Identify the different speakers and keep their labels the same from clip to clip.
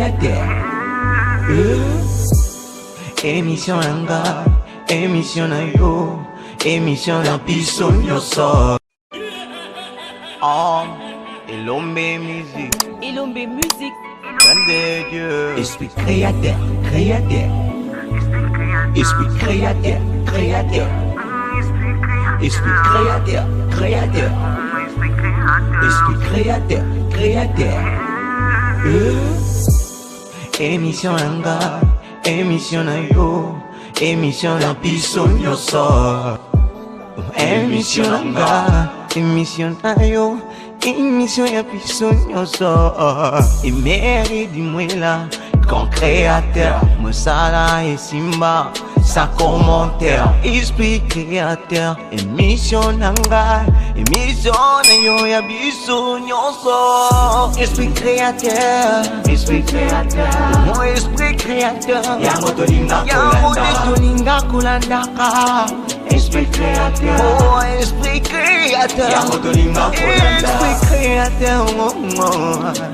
Speaker 1: créateur. Émission Langa, émission na yo, émission na biso nyoso. Elombe musique.
Speaker 2: Elombe musique.
Speaker 1: Grande Dieu. Esprit créateur, créateur. Esprit créateur, créateur. Esprit créateur, créateur. Esprit créateur, créateur. Émission Langa, émission na yo, émission na biso nyoso. Émission Langa, émission na yo, émission ya biso nyoso. Et mairie dis-moi grand créateur, Moussala et Simba, sa commentaire, esprit créateur, émission Nanga, émission na yo ya biso nyoso. Esprit créateur, mon esprit créateur, yango tolinga kulandaka. Esprit créateur, oh esprit créateur, yango tolinga kulandaka. Esprit créateur,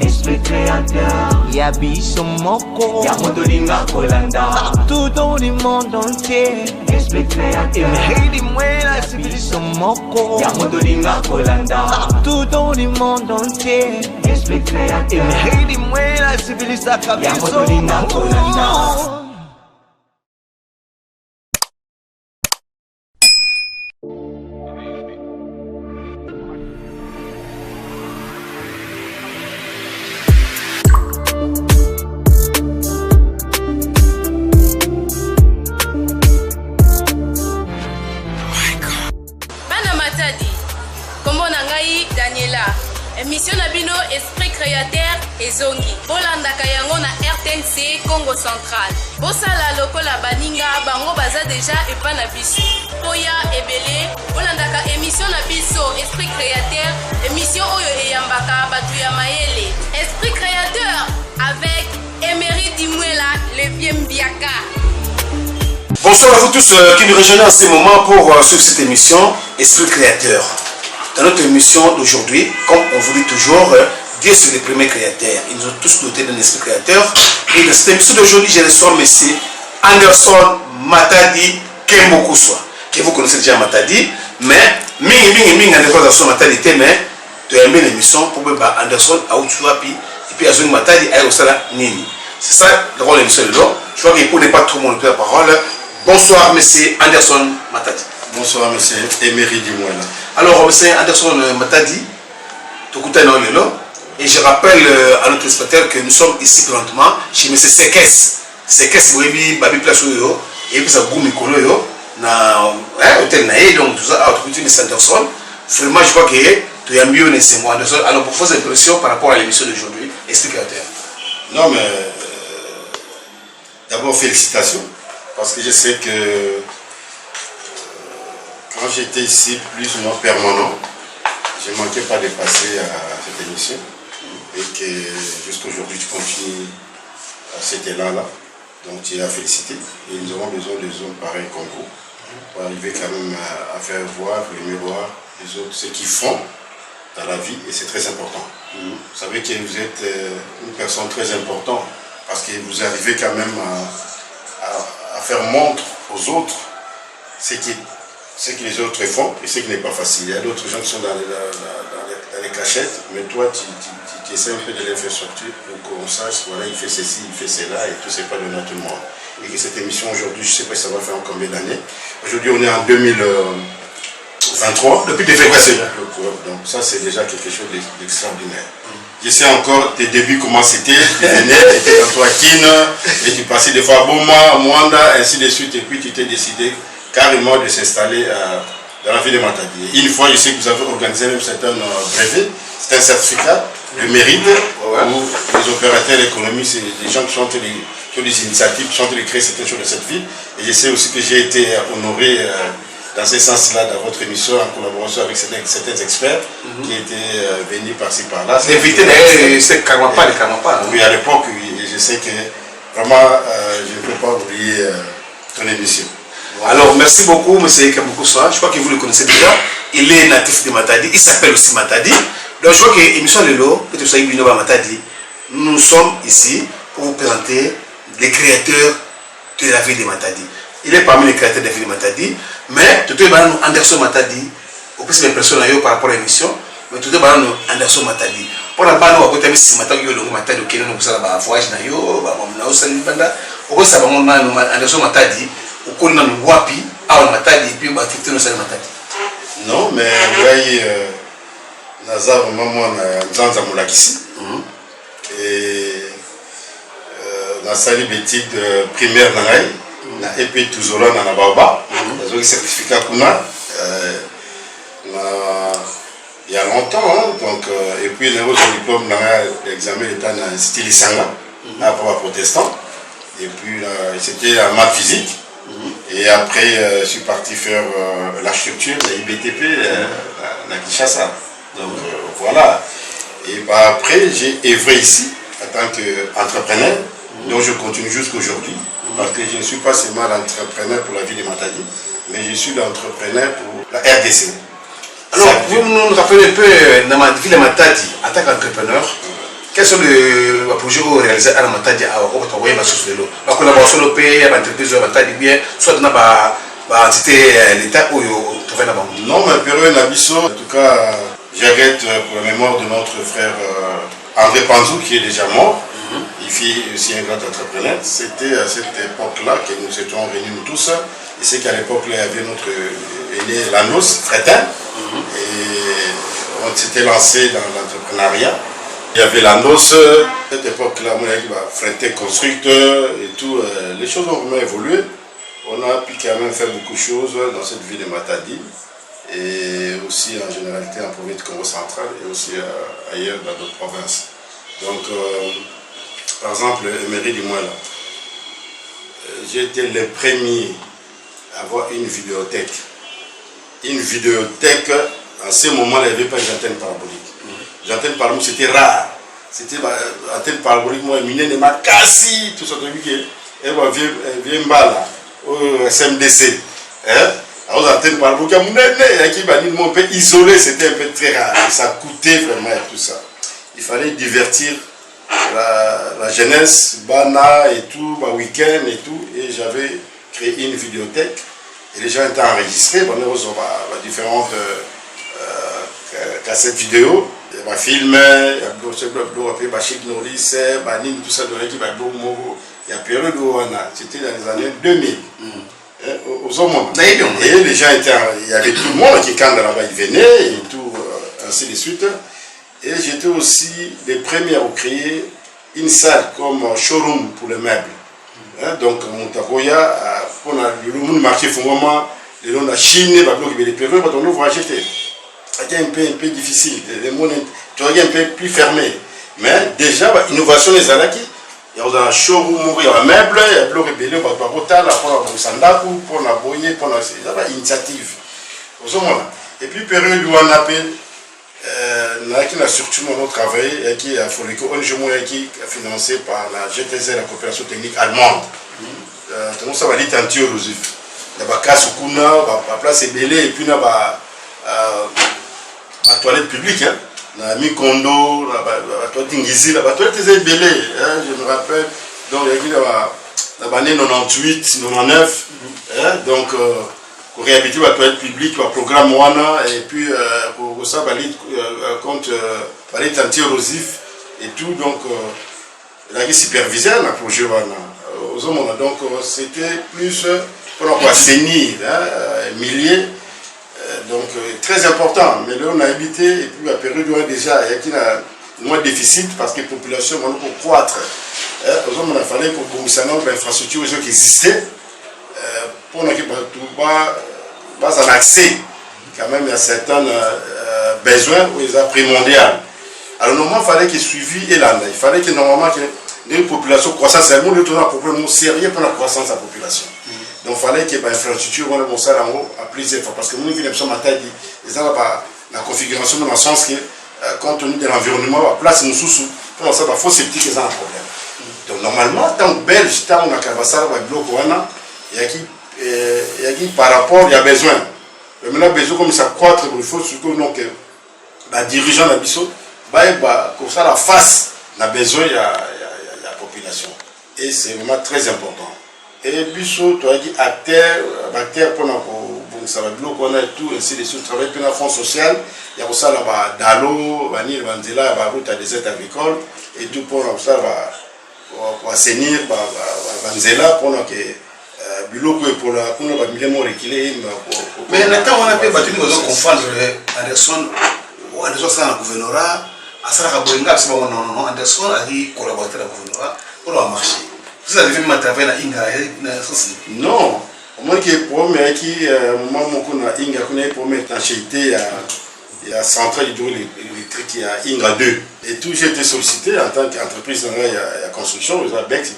Speaker 1: esprit créateur, ya biso moko, yango tolinga kulandaka. Tout dans le monde entier, esprit créateur, et dis-moi c'est biso moko, yango tolinga kulandaka. Tout dans le monde entier, esprit créateur, et dis-moi c'est biso yango tolinga kulandaka.
Speaker 2: Émission Nabino Esprit Créateur et Zongi. Bolandaka yango na RTNC Congo Central. Bosala lokola baninga bango baza déjà epa na biso. Oya ebele bolandaka émission na biso Esprit Créateur, émission oyo eyambaka batu ya mayele. Esprit Créateur avec Emery Dimwela le vieux Mbiaka.
Speaker 3: Bonsoir à vous tous qui nous rejoignez en ce moment pour suivre cette émission Esprit Créateur. Dans notre émission d'aujourd'hui, comme on vous dit toujours, Dieu c'est le premier créateur. Ils nous ont tous dotés d'un esprit créateur. Et dans cette émission d'aujourd'hui, je reçois M. Anderson Matadi Kembokuswa, que vous connaissez déjà Matadi, mais Anderson Matadi, mais tu as aimé l'émission pour Anderson Aoutuapi et puis Azong Matadi Aïosala Nini. C'est ça le rôle de l'émission de l'eau. Je crois qu'il ne pas tout le monde la parole. Bonsoir M. Anderson Matadi.
Speaker 4: Bonsoir M. Emery Dimwela.
Speaker 3: Alors, M. Anderson Matadi, et je rappelle à notre spectateur que nous sommes ici présentement chez M. Sekes. Sekes, oui, Babi Place, et puis ça goûte Mikolo, na hôtel Naé, donc tout ça, M. Anderson. Vraiment, je crois que tu as mieux, c'est moi, Anderson. Alors, pour vos impressions par rapport à l'émission d'aujourd'hui, explicateur.
Speaker 4: Non, mais d'abord, félicitations, parce que je sais que quand j'étais ici plus ou moins permanent, je ne manquais pas de passer à cette émission et que jusqu'aujourd'hui tu continues à cet élan-là. Donc tu es à féliciter et nous avons besoin des hommes pareils comme vous pour arriver quand même à faire voir, aimer voir les autres, ce qu'ils font dans la vie et c'est très important. Vous savez que vous êtes une personne très importante parce que vous arrivez quand même à faire montre aux autres ce que les autres font et ce qui n'est pas facile. Il y a d'autres gens qui sont dans les cachettes, mais toi tu essaies un peu de les faire sortir pour qu'on sache, voilà, il fait ceci, il fait cela et tout, c'est pas donné à tout le monde. Et que cette émission aujourd'hui, je ne sais pas si ça va faire en combien d'années. Aujourd'hui on est en 2023.
Speaker 3: Depuis des février.
Speaker 4: Donc ça c'est déjà quelque chose d'extraordinaire. Je sais encore tes débuts comment c'était, tu venais, tu étais dans toi Kine, et tu passais des fois à Boma, à Mwanda, ainsi de suite, et puis tu t'es décidé carrément de s'installer dans la ville de Matadi. Une fois, je sais que vous avez organisé même certains brevets, c'est un certificat de mérite où les opérateurs économiques, c'est des gens qui ont des initiatives, qui sont en train de créer certaines choses de cette ville. Et je sais aussi que j'ai été honoré dans ce sens-là dans votre émission en collaboration avec certains experts qui étaient venus par-ci par-là.
Speaker 3: Éviter d'ailleurs, c'est Kamapa, les Kamapa.
Speaker 4: Oui, à l'époque, oui, et je sais que vraiment, je ne peux pas oublier ton émission.
Speaker 3: Alors, merci beaucoup, M. Kembokuswa. Je crois que vous le connaissez déjà. Il est natif de Matadi. Il s'appelle aussi Matadi. Donc, je crois que l'émission de l'eau, que tu sois Matadi, nous sommes ici pour vous présenter les créateurs de la ville de Matadi. Il est parmi les créateurs de la ville de Matadi, mais tout est Anderson Matadi, au plus de personnes par rapport à l'émission, mais tout est Anderson Matadi. Pour la bande, on va dire que Matadi, on va dire que nous avons voyage, on va Anderson Matadi, on a un wapi, on Matadi, et puis on va accepter nos Matadi.
Speaker 4: Non, mais oui, Naza vraiment moi Nzanza Moulakisi. Et na sali bétique primaire nangai na EP toujours na Baba. J'ai certificat kuna il y a longtemps hein, donc et puis le diplôme l'examen était dans style Sanga à protestant et puis c'était en maths physique. Et après, je suis parti faire l'architecture de l'IBTP à Kinshasa. Donc voilà. Et bah, après, j'ai œuvré ici en tant qu'entrepreneur. Donc je continue jusqu'aujourd'hui. Parce que je ne suis pas seulement l'entrepreneur pour la ville de Matadi, mais je suis l'entrepreneur pour la RDC.
Speaker 3: Alors, vous nous rappelez un peu dans la ville de Matadi, en tant qu'entrepreneur, quels sont les projets que vous réalisez à la Matadi à l'eau? La collaboration avec l'entreprise de Matadi, bien, soit dans l'entité l'État ou au travail là-bas?
Speaker 4: Non, mais Pérou Nabisso, en tout cas, j'arrête pour la mémoire de notre frère André Panzou, qui est déjà mort. Il fit aussi un grand entrepreneur. C'était à cette époque-là que nous étions réunis nous tous. Et c'est qu'à l'époque-là, il y avait notre aîné Lanos, Fretin. Et on s'était lancé dans l'entrepreneuriat. Il y avait la noce, à cette époque-là, on a dit Fretin constructeur et tout. Les choses ont vraiment évolué. On a pu quand même faire beaucoup de choses dans cette ville de Matadi. Et aussi en généralité en province de Congo central et aussi ailleurs dans d'autres provinces. Donc, par exemple, Emery du Mois, j'ai été le premier à avoir une vidéothèque. Une vidéothèque, en ce moment-là, il n'y avait pas d'antenne parabolique. Les antennes paraboliques, c'était rare. C'était l'antenne parabolique, moi, Mine de Makassi, tout ça, et moi, viens là, au SMDC. Alors, l'antenne parabolique, un peu isolé, c'était un peu très rare. Ça coûtait vraiment et tout ça. Il fallait divertir la jeunesse, Bana et tout, week-end et tout. Et j'avais créé une vidéothèque. Et les gens étaient enregistrés, on a différentes cassettes vidéo. Il y a des films, il y a tout ça, il y a période où c'était dans les années 2000. Aux hommes. Et les gens étaient, il y avait tout le monde qui quand là-bas il venait et tout, ainsi de suite. Et j'étais aussi les premiers à créer une salle comme showroom pour les meubles. Donc, Montakoya, pour le monde marché, il faut vraiment, les gens de la Chine, les périodes, on ouvre à acheter. C'était un peu difficile, les monde un peu plus fermé. Mais déjà, l'innovation des Alaki, il y a un showroom, il y a un meuble, il y a un bloc rebelle, il y a un hotel, pour la sandaku, pour la boyer, pour la initiative. Et puis, période où on appelle, qui a surtout travaillé et qui a financé par la GTZ, la coopération technique allemande. Tout ça va dire Tantio Rosif. Il y a casse au Kuna, la place est belée et puis il y a la toilette publique. Il y a mis Kondo, la toilette d'Ingizi, la toilette est belée. Je me rappelle. Donc il y a l'année 98, 99. Donc pour réhabiliter la toilette publique, le programme Wana, et puis pour ça, contre Tantio Rosif et tout. Donc, il a supervisé le projet Wana. Donc, c'était plus pour assainir milliers. Donc, très important. Mais là, on a habité, et puis la période où déjà, il y a moins de déficit parce que la population va nous croître. Il fallait que nous l'infrastructure qui existait. Pour nous pas un accès, quand même il y a certains besoins où ils ont primordial. Alors normalement il fallait qu'il suivi et là, il fallait que normalement une population croissance, c'est un problème sérieux pour la croissance de la population. Donc il fallait que l'infrastructure on a ça à plusieurs fois parce que nous vivons à Matadi, ils ont la configuration dans le sens que compte tenu de l'environnement, la place nous sous pour ça il faut sceptique qu'ils ont un problème. Donc normalement tant que Belge, tant qu'on a Kabasara, bloc il y a qui par rapport, il y a besoin. Maintenant, besoin comme ça croître, il faut surtout que les dirigeants de Bissot, comme ça, la face, il y a besoin, il y a la population. et c'est vraiment très important. Et puis, tu as dit acteur pour ça va bien qu'on a tout, ainsi de suite, travailler pour la fonds social, il y a aussi là-bas Dalo, Vanille, Vanzela, la route à des aides agricoles, et tout pour ça, pour assainir, Vanzela, pour que Biloko pour la million reculé.
Speaker 3: Mais maintenant, on a pu battre nos confondre Anderson, ou Anderson, c'est un gouvernorat, à Sarah Boinga, c'est bon, non, Anderson a dit collaborateur au gouvernorat pour le marché. Vous avez vu ma travail à Inga,
Speaker 4: non. Moi qui est pour moi qui moi mon na Inga connaît pour mettre en chéité à centrale hydroélectrique à Inga 2 et tout j'ai été sollicité en tant qu'entreprise dans la construction les ABEX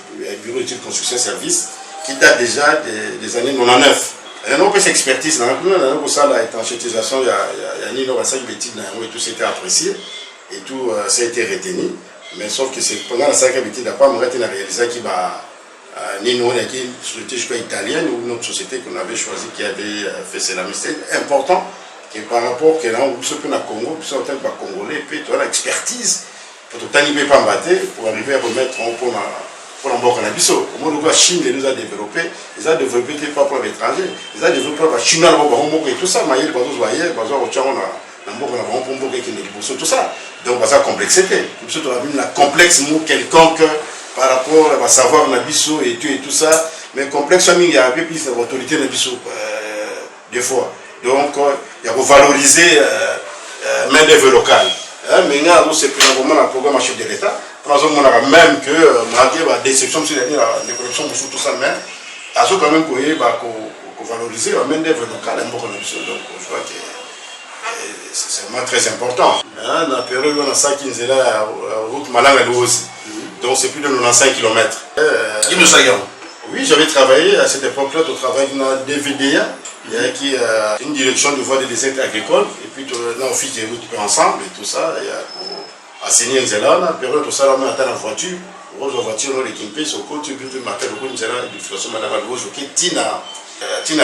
Speaker 4: bureau de construction service qui date déjà des années 99. Et non plus expertise dans pour ça la étanchéisation il y a ni no 5 bêtises et tout c'était apprécié et tout ça a été retenu mais sauf que c'est pendant la 5 bêtises d'après on a réalisé qui va Nino, il y a une société italienne ou une autre société qu'on avait choisie qui avait fait cela. Mais c'est important que par rapport que là, on se peut dans le Congo, puis on peut pas congolais, puis tu as l'expertise pour tout animer pas battre pour arriver à remettre en pour l'embarquer en abisso. Comment la Chine les nous a développé, ils ont développé des pas pour l'étranger, ils ont développé la Chine là et tout ça, mais il y a des bateaux voyés, bateaux au Tchad, on a tout ça. Donc, ça complexité. Tu as vu la complexe mot quelconque par rapport à savoir Nabiso et tout ça, mais complexe, il y a un peu plus d'autorité Nabiso, des fois. Donc, il y a pour valoriser main-d'œuvre locale. Mais là, c'est vraiment un programme chef de l'État. Même que, malgré la déception, les corrections, tout ça, mais il faut quand même valoriser la main-d'œuvre locale. Donc, je crois que c'est vraiment très important. Dans la période où on a ça qui est là, la route Malanga-Louosi. Donc c'est plus de 95 km. Oui, j'avais travaillé à cette époque-là, au travail dans la DVDA, il y a qui une direction de voie des desserts agricoles, et puis là on fait des routes ensemble et tout ça, il y a à Sénien Zélan, la période tout ça, là on attend la voiture, on voit la voiture, on l'équipe, sur le côté, puis on m'appelle le côté Zélan, et puis de toute façon, madame Louose, ok, Tina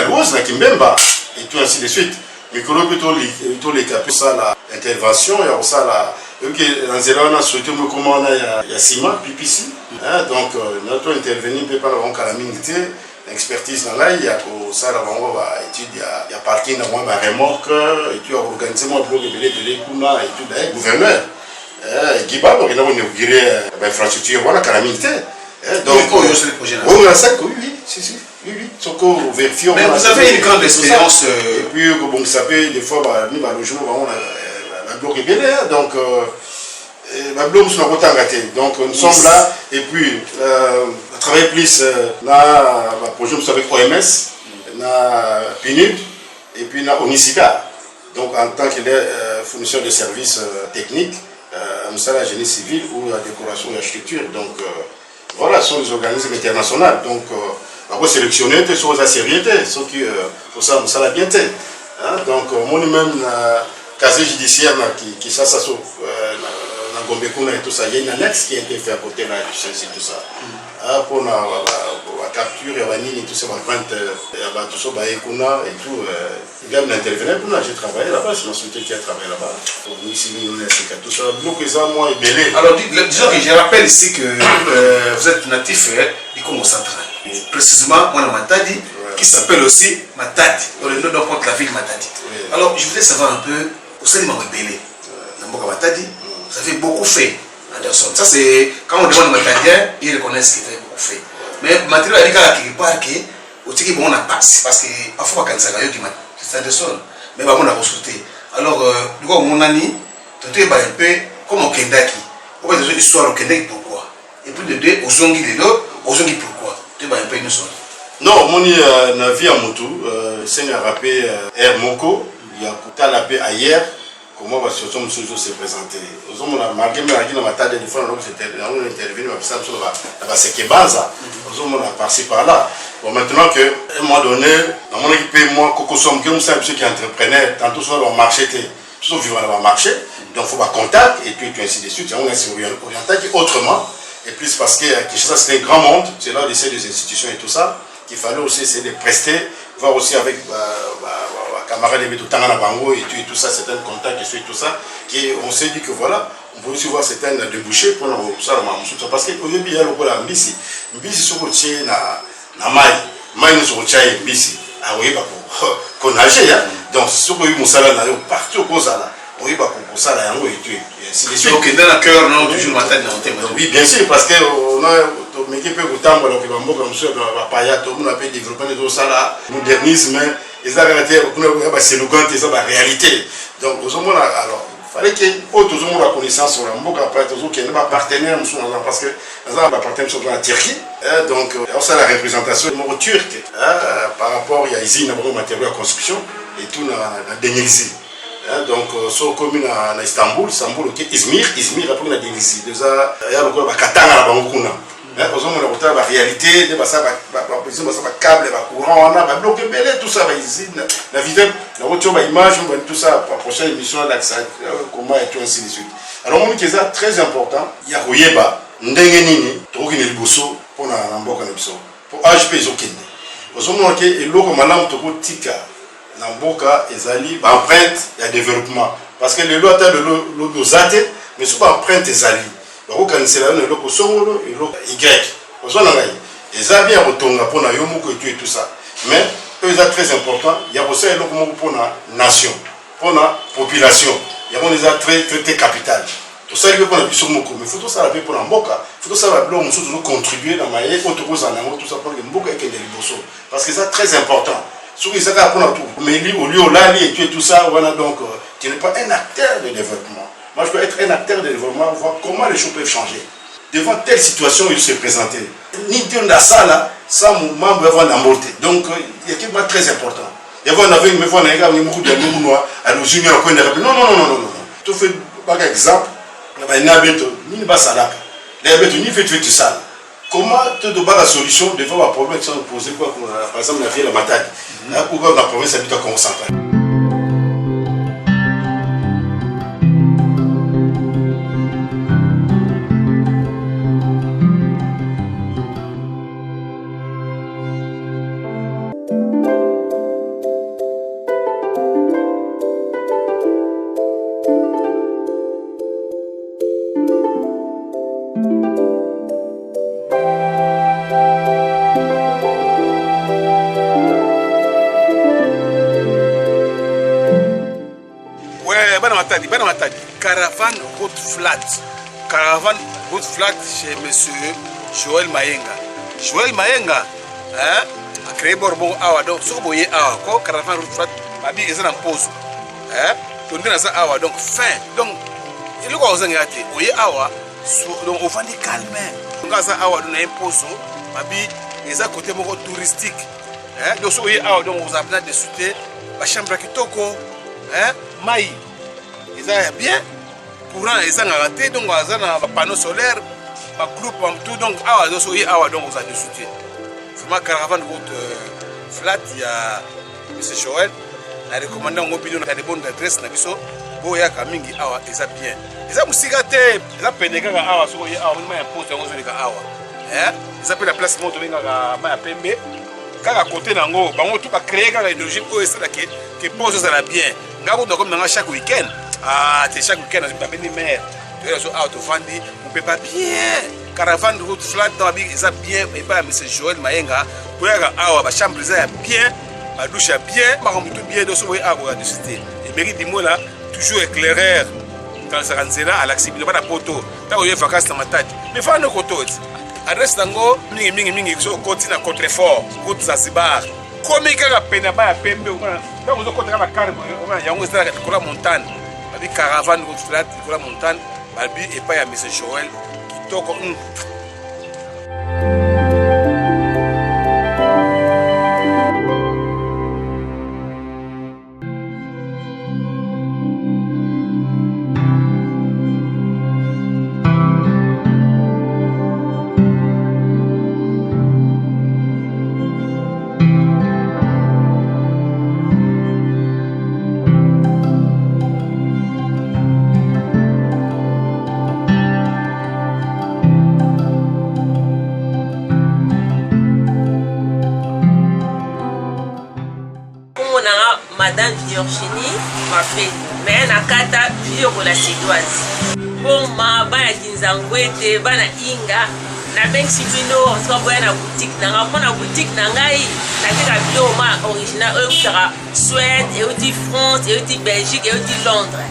Speaker 4: Louose, là, Kimbemba, et tout ainsi de suite. Mais quand plutôt les capes, ça, l'intervention, il y a ça, là. En Zéland, on a souhaité me commander il y a Sima, PPC. Donc, nous avons intervenu, on peut pas avoir la minute, l'expertise dans là, il y a ça, on va étudier, il y a parking, on va remorque, et puis organiser mon blog, et tout, d'ailleurs, gouverneur. Guiba, donc, on a inauguré l'infrastructure, voilà, la minute. Donc,
Speaker 3: c'est le projet là.
Speaker 4: On a 5, oui, si. Oui,
Speaker 3: mais vous avez une grande expérience.
Speaker 4: Et puis, bon, ça peut, des fois, nous, le jour, on a bloqué bien, donc, donc, nous sommes là, et puis, on travaille plus dans le projet avec OMS, dans PNUD, et puis dans ONICIDA. Donc, en tant que fournisseur de services techniques, nous sommes la génie civile ou la décoration et l'architecture. Donc, voilà, ce sont les organismes internationaux. Donc, on va sélectionner sur la sérieuxité, ce qui pour ça l'a bien été. Donc, moi même, casier judiciaire qui ça sauf dans Gombekouna et tout ça, il y a une annexe qui a été faite à côté là, tout ça. Pour la capture, et tout ça, tout ça, et tout. Il y a intervenu, j'ai travaillé là-bas, c'est ma société qui a travaillé là-bas. Ici, tout ça, bloqué ça, moi, et belé.
Speaker 3: Alors, disons que je rappelle ici que vous êtes natif du Congo central. Précisément, moi, Matadi, qui s'appelle aussi Matadi, dans le nom de la ville Matadi. Alors, je voulais savoir un peu, au sein de Mambélé, dans Matadi, vous avez beaucoup fait, Anderson. Ça, c'est quand on demande aux Matadiens, ils reconnaissent qu'il fait beaucoup fait. Mais Matadi a dit quelque part que, au Tiki, on a passé, parce qu'il faut pas qu'il y ait qui Anderson. Mais on a consulté. Alors, du coup, mon ami, tu es un peu comme au Kendaki. On va dire une histoire au Kendaki, pourquoi? Et puis de deux, aux Zongi de l'autre, aux Zongi pourquoi?
Speaker 4: Non, mon vie à Moutou, c'est un rappel Air Moko, il y a pourtant la paix ailleurs, comment va se présenter. Aux hommes, on a marqué, mais on a tardé des fois, on a intervenu, on a c'est Kebanza, aux hommes, on a passé par là. Bon, maintenant qu'à un moment donné, dans mon équipe, moi, Coco Somme, qui est entrepreneur, tantôt, on va marcher, tout vivre dans le marché, donc il faut pas contact, et puis ainsi de suite, on est orienté autrement. Et plus parce que Kinshasa c'est un grand monde, c'est là d'essayer des institutions et tout ça, qu'il fallait aussi essayer de prester, voir aussi avec camarades de Tangana Bango et tout ça, certains contacts et tout ça, on s'est dit que voilà, on peut aussi voir certains débouchés pour ça parce que au début il y a le coup la mbisi sur le tien na mai nous sur le tien mbisi ah oui bah qu'on nager donc sur le musala na yo partout cause là oui bah pour ça là yango et tu
Speaker 3: c'est sûr que dans le cœur non toujours matin
Speaker 4: oui bien sûr parce que on a mais qui peut autant voilà que bambo comme ça va paya tout le monde a pu développer tout ça là modernisme ils ont arrêté c'est le grand c'est la réalité donc aux hommes alors fallait que tout le monde a connaissance sur la mboka après tout qui n'est pas partenaire parce que nous avons partenaire sur la Turquie donc ça la représentation du turc par rapport il y a ici un matériel de construction et tout na Denizli donc sur commune à Istanbul ok Izmir après na Denizli déjà il y a le quoi Katanga la bangukuna aux hommes on a la réalité de ça câble courant on a bloqué belé tout ça va ici la vidéo la voiture image on va tout ça pour la prochaine émission d'accès comment et tout ainsi de suite alors mon qui est très important il y a koyeba ndenge nini to ki liboso pour na mboka na biso pour HP ezokende aux hommes que eloko malamu to kotika na mboka ezali ba empreinte ya développement parce que le lot a le dosate mais sur ba empreinte ezali bakokanisela yo na eloko songolo eloko y ozwana ngai eza bien kotonga mpona yo moko et tout ça mais eza très important ya kosala eloko moko mpona nation mpona population yango eza très capital tosali mpe mpona biso moko mais faut tosala mpe mpona mboka faut tosala biloko mosusu tozocontribue na maye po tokozala yango tout ça mpona ke mboka ekende liboso parce que eza très important soki ezaka mpona meli oli olali et tout ça voilà donc tu n'es pas un acteur de développement. Moi, je peux être un acteur de développement, voir comment les choses peuvent changer. Devant telle situation, il se présenter. Ni dans la salle, ça, mon membre va avoir l'emporter. Donc, il y a quelque chose de très important. Il y a un avec, mais voir un gars, il y a beaucoup de gens, à nous unir, non. Tu fais par exemple, il y a un abeto, ni ne pas ça là. L'abeto, ni fait tu ça. Comment tu dois la solution devant un problème qui sont posés, quoi, par exemple, la vie, la matade, ou dans la province habite à concentrer.
Speaker 5: Caravane route flat chez monsieur Joël Mayenga. Joël Mayenga a créé Borbon Awa donc so boye awa ko caravane route flat babi ezana pose tondi na ça awa donc fin donc il ko ozanga ate oye awa donc on vend calme donc ça awa na imposo babi eza côté moko touristique donc so oye awa donc vous avez de souter ba chambre kitoko mai eza bien courant ezanga raté donc on a un panneau solaire un groupe en tout donc awa donc vous avez de soutien vraiment caravane route flat il y a monsieur Joël la recommandé on opinion na des bonnes adresses na biso boya ka mingi awa eza bien eza musika te eza peneka ka awa so oye awa ma impose yango zo leka awa eza pe la place moto benga ka ma pembe kaka côté nango bango tout ka créer ka idéologie ko esa que pose ça la bien ngako donc comme chaque week-end c'est chaque week-end on a une mer tu es out of Fandi on peut pas bien caravane route flat dans la ça bien et pas monsieur Joël Mayenga pour awa ba chambre ça bien ba douche bien ba tout bien de sauver awa de cité et mérite des mots là toujours éclaireur dans sa ranzela à l'accessibilité pas la poto ta oye vacances na matadi mais fa no koto adresse dango mingi so continue à Contrefort route Zanzibar comme kaka pena ba ya pembe on vous côté la carte on yango ça la montagne la caravane route flat la montagne balbi et pas ya monsieur Joël qui toko
Speaker 6: Madame Virginie m'a fait mais nakata vieux la sédoise. boma bana kinzangwete bana inga na bengi sibino soka boya na boutique nanga mpo na boutique na ngai nateka biloko ma original oyo eutaka Suède euti France euti Belgique euti Londres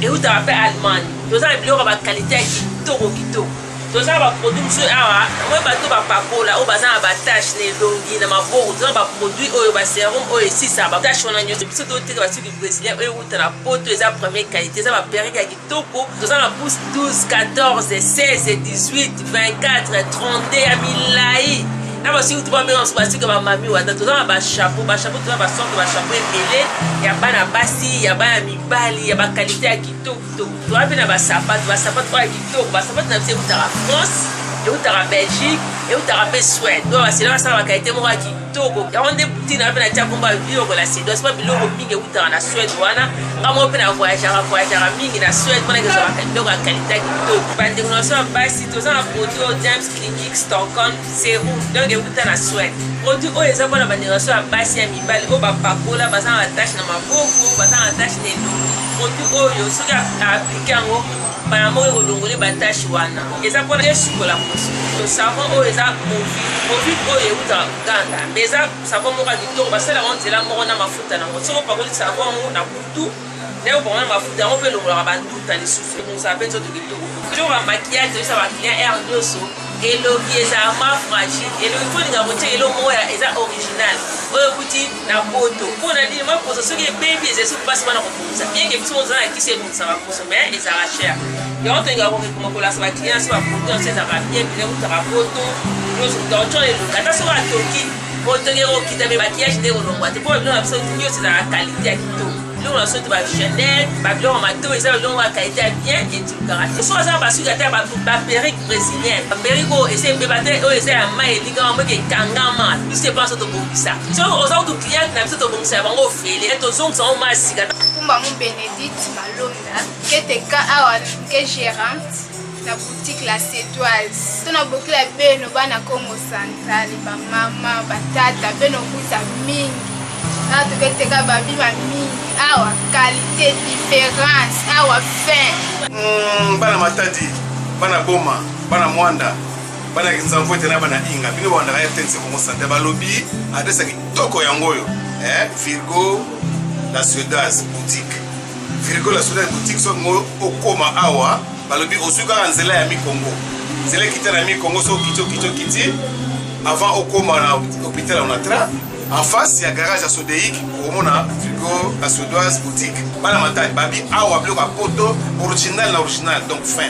Speaker 6: eutaka mpe Allemagne tozala biloko bakalite ya kitoko kitoko tozala baproduit mosusu awa oyo bato bapakola oyo baza na batashe na elongi na maboko tozala baproduit oyo baserum oyo esisaka batashe wana nyonso biso toteka basuki brésilien oyo euta na poto eza première qualité eza baperike ya kitoko tozala na pouce 12 14 16 18 24 32 ya milai na basuki tu bamenga mosusu basuki bamami wata tozala na bachapeau tozala basorte bachapeau ebele ya bana basi ya bana mibali ya bakalite ya kitoko kitoko tozala mpe na basapato oyo ya kitoko basapato na biso eutaka France eutaka Belgique eutaka mpe Suède oyo basela basala bakalite moko ya kitoko yango nde boutique na mpe na tia komba biloko na sedo sipa biloko mingi eutaka na Suède wana nga moko mpe na voyageaka mingi na Suède mpona ekozala biloko ya kalite ya kitoko bandeko na biso ya basi toza na produit oyo James Clinique Stockholm Serum donc euta na Suède produit oyo eza mpona bandeko na biso ya basi ya mibali oyo bapakola baza na batashe na maboko baza na batashe na elongi produit oyo soki aplike yango bana moko ekolongoli batashe wana eza mpona esukola poso savon oyo eza movide oyo eutaka uganda mais eza savon moko ya kitoko basala yango nzela moko na mafuta nango soki opakoli savon yango na butu ndenge opakoli na mafuta yango mpe elongolaka banduta lisusu ekosala mpe nzoto kitoko toujours bamaquillage toyesa baclient air nyonso elongi ezala ma fragile elongi folinga kotia eloko moko eza original oyo ekuti na poto mpona nini maposo soki ebebi eza esuku mpasi mpona kobongisa bienge biso moza na kisi ebongisaka poso mais ezala cher yango tolingaka kokoma kolasa baclient so baproduit nyonso ezalaka bien bile kutaka poto nyonso kutaka elongi ata soki atoki otoki ekokita me bakiyage nde kolongwa te mpo babiloko na biso nyonso ezalaka kalite ya kitoko biloko na biso te bachanel babiloko matoi eza babiloko ya kalite ya bien etilukaka so aza basuki ata baperike brésilien baperike oyo eza ebeba te oyo eza ya mai elingama mboke ekangama biso te mpona so tobongisa so oza kutu cliente na biso tobongisa ya bango ofele tozongisa yango ma sika
Speaker 7: kumba mu Bénédicte Malonda keteka awa ke gérante na boutique La Cétoise tona bokila beno bana Congo Central bamama batata beno kuta mingi na toketeka babima mingi awa qualité différence awa fin
Speaker 5: bana Matadi bana Boma bana Mwanda bana Kinzamvwete na bana Inga bino bawandaka RTNC Congo Central balobi adresse kitoko yango oyo Virgo La Cétoise boutique Virgo La Cétoise boutique so ngo okoma awa balobi osuka nzela ya Mikongo nzela kita na Mikongo so kiti avant okoma na hôpital on atra en face ya garage à Sodeic omona Virgo La Cétoise boutique bana Matadi babi awa biloko ya poto original na original donc fin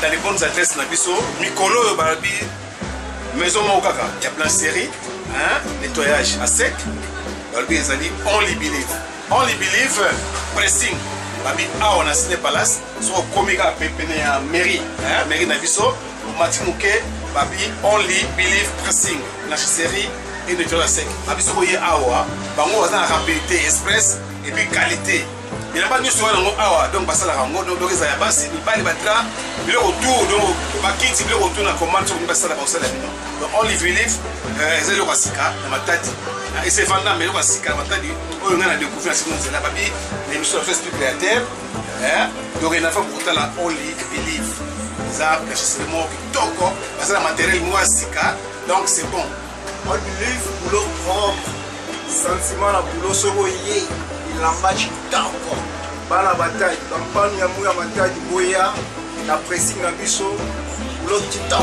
Speaker 5: dans les bonnes adresses na biso mikolo barabi maison mokaka ya blancherie nettoyage à sec barabi ezali only believe pressing babi awa na Ciné Palace so komika pepene ya mairie na biso mati muke babi only believe pressing blanchisserie et nettoyage sec. Abiso boye awa, bango baza na rapidité express et puis qualité. Il n'y a pas de sur awa, donc ça la rango, donc ça y a pas si mibali batra, le retour donc bakiti le retour na commande sur ça la bossa la bino. Donc olive leaf, c'est le wasika na matadi. Et c'est vendant mais le wasika matadi, on a découvert ce que nous là babi, l'émission de Esprit Créateur, donc il a fait pour la olive leaf. Ça c'est le mot toko, parce que le matériel wasika, donc c'est bon.
Speaker 8: Olive leaf boulot propre. Sentiment na boulot soboyé. La match d'encore. Bala bataille, campagne ya mouya bataille boya, la pressing na biso, l'autre temps.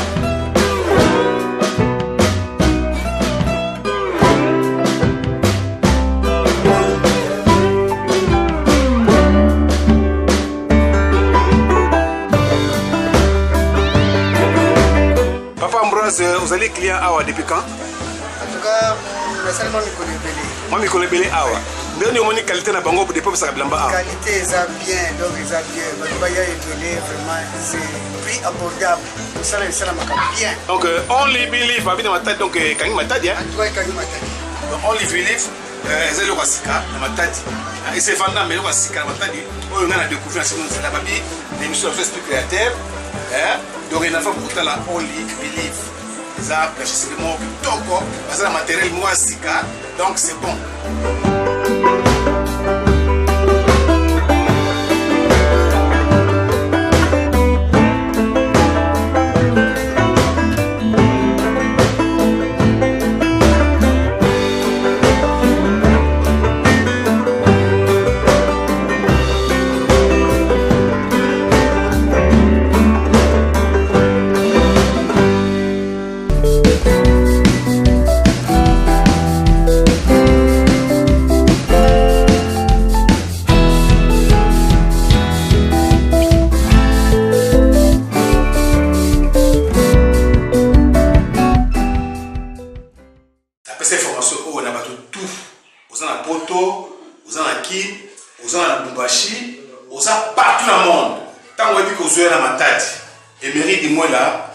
Speaker 5: Papa Ambroise, vous allez client awa depuis quand?
Speaker 8: En tout cas, récemment je connais Belé.
Speaker 5: Moi je connais Belé awa. Dernier moment qualité na bango depuis ça blamba awa.
Speaker 8: Qualité ça bien, donc ça bien. Bah ya Belé vraiment c'est prix abordable. Ça la maka bien.
Speaker 5: Donc only believe abi na matadi donc kangi matadi hein.
Speaker 8: En tout cas kangi matadi.
Speaker 5: Donc only believe zelo wasika na matadi. Et c'est vendant mais le wasika na matadi. On a découvert ce que nous là babi l'émission de Esprit Créateur. Donc il a fait pour la only believe. Ça c'est le mot toko parce que le matériel wasika donc c'est bon.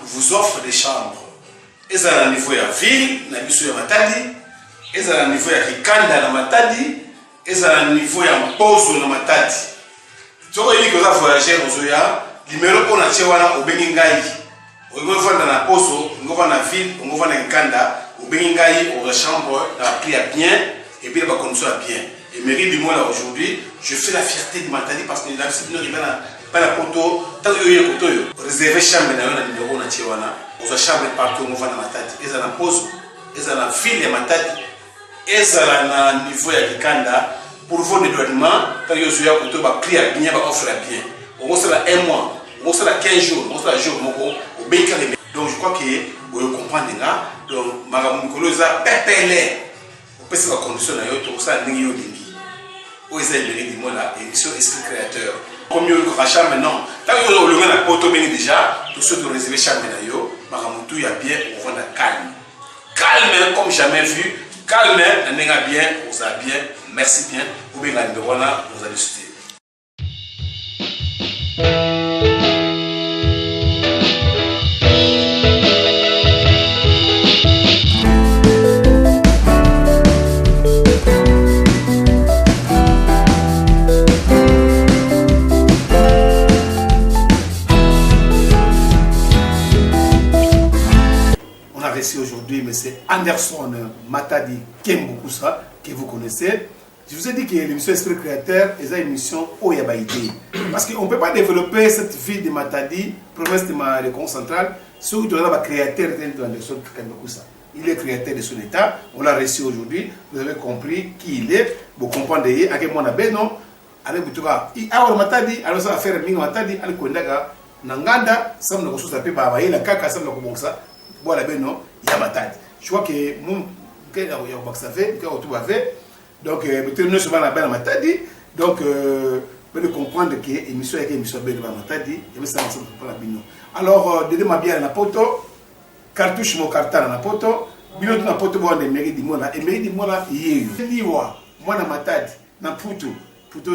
Speaker 5: Vous offre des chambres. Et ça à niveau de ville, na biso ya matadi, et ça à niveau de Kikanda na matadi, et ça à niveau de Mpozo na matadi. Soko yiki koza voyager ozoya, numéro ko na chewana obengi ngai. Oyo vanda na Mpozo, ngova na ville, ngova na Kikanda, obengi ngai au chambre na prix à bien et puis la condition à bien. Et mairie du mois là aujourd'hui, je fais la fierté de Matadi parce que la visite ne pas la poto, tant que y a poto, réserver chambre na numéro na chewana, aux chambre partout on va na Matadi. Et ça na pose, et ça na file ya Matadi, et ça na niveau ya Kikanda pour vos dédouanements, tant que y a poto ba prix à bien, ba offre à bien. On sera un mois, on sera 15 jours, on sera jour moko, au béka les. Donc je crois que vous comprenez là, donc Madame Mukoloza pepele. Pour que la condition na yo to ça ndingi yo dingi. O eza libéré du monde là, émission Esprit Créateur. Comme yo le rachat maintenant, tant que yo le na poto bengi déjà, tout ceux qui réservé chambre na yo, makamutu ya bien, on va na calme. Calme comme jamais vu, calme, na nenga bien, on a bien, merci bien. Ou bien la numéro là, vous allez citer. Aujourd'hui, mais c'est Anderson Matadi Kemboukusa que vous connaissez. Je vous ai dit que l'émission Esprit Créateur est une émission Oyabaïdé. Parce qu'on ne peut pas développer cette ville de Matadi, province de Récon centrale, si vous avez un créateur d'Anderson Kemboukusa. Il est créateur de son état, on l'a reçu aujourd'hui, vous avez compris qui il est, vous comprenez à quel moment on a non, avec vous il a un Matadi, alors ça va faire un Matadi, avec Kondaga, Nanganda, ça me ressource à peu près, la caca, ça me ressource ça. Voilà, ben non, il y a Matadi. Je crois que mon cœur a fait, tout fait. Donc, nous sommes là bas Matadi. Donc, vous devez comprendre que l'émission est une émission belle Matadi. Et ça, on ne la bino. Alors, de ma bien na poto, cartouche mon carton na poto, bino na poto bon de mairie du Mona. Et mairie du Mona, il y a moi na Matadi, na Puto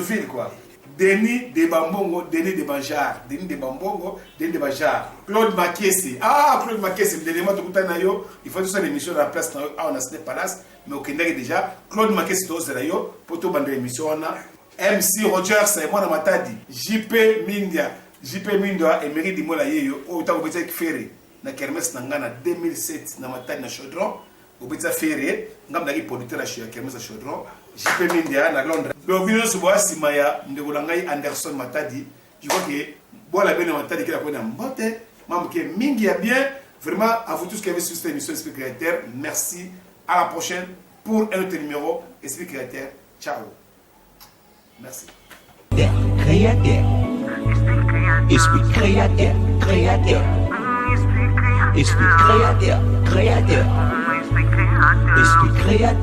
Speaker 5: ville quoi. Denis de Bambongo, Denis de Banjar, Denis de Bambongo, Denis de Banjar, Claude Makessi. Ah, Claude Makessi, il faut tout ça l'émission de la place, on a ce palace, mais au Kenya déjà, Claude Makessi, tout ça d'ailleurs, pour tout bande l'émission, on a MC Rogers, c'est moi, Matadi, JP Mindia, Emery Dimola Yeyo, au temps où vous êtes ferré, na Kermès Nangana 2007, na Matadi, na Chaudron, vous êtes ferré, ngam nagi producteur à Kermès à Chaudron, JP Mindia, na Londres. Donc, nous sommes ici, Maya, Ndegolangai Anderson Matadi. Je crois que bon, la belle Matadi qui a fait un botte, membre qui est mingi bien. Vraiment, à vous tous qui avez suivi cette émission Esprit Créateur, merci. À la prochaine pour un autre numéro Esprit Créateur. Ciao. Merci.
Speaker 1: Créateur. Esprit Créateur. Créateur. Esprit Créateur. Créateur. Esprit Créateur.